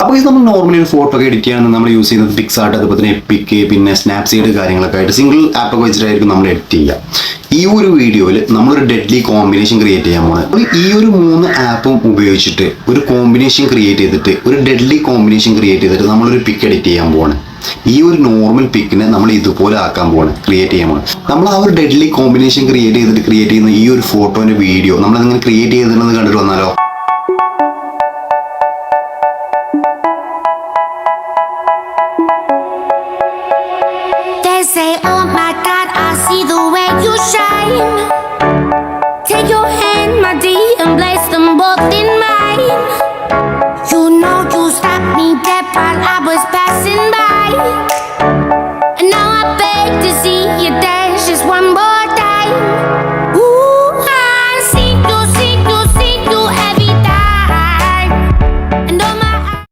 അപ്പോൾ ഇത് നമ്മൾ നോർമലി ഒരു ഫോട്ടോ ഒക്കെ എഡിറ്റ് ചെയ്യാൻ നമ്മൾ യൂസ് ചെയ്യുന്നത് പിക്സാർട്ട്, അതുപോലെ തന്നെ എപ്പിക്, പിന്നെ സ്നാപ്സീഡ് കാര്യങ്ങളൊക്കെ ആയിട്ട് സിംഗിൾ ആപ്പൊക്കെ വെച്ചിട്ടായിരിക്കും നമ്മൾ എഡിറ്റ് ചെയ്യുക. ഈ ഒരു വീഡിയോയിൽ നമ്മളൊരു ഡെഡ്ലി കോമ്പിനേഷൻ ക്രിയേറ്റ് ചെയ്യാൻ പോകുന്നത്. അപ്പോൾ ഈ ഒരു 3 ആപ്പും ഉപയോഗിച്ചിട്ട് ഒരു കോമ്പിനേഷൻ ക്രിയേറ്റ് ചെയ്തിട്ട്, ഒരു ഡെഡ്ലി കോമ്പിനേഷൻ ക്രിയേറ്റ് ചെയ്തിട്ട് നമ്മളൊരു പിക്ക് എഡിറ്റ് ചെയ്യാൻ പോവാണ്. ഈ ഒരു നോർമൽ പിക്കിനെ നമ്മൾ ഇതുപോലെ ആക്കാൻ പോവാണ്, ക്രിയേറ്റ് ചെയ്യാൻ പോവാണ്. നമ്മൾ ആ ഒരു ഡെഡ്ലി കോമ്പിനേഷൻ ക്രിയേറ്റ് ചെയ്യുന്ന ഈ ഒരു ഫോട്ടോന്റെ വീഡിയോ നമ്മളങ്ങനെ ക്രിയേറ്റ് ചെയ്തിട്ടുണ്ടെന്ന് കണ്ടിട്ട് വന്നാലോ? Say, oh my God, I see the way you shine. Take your hand, my dear, and place them both in mine. You know you stopped me dead while I was passing by. And now I beg to see you dance just one more time.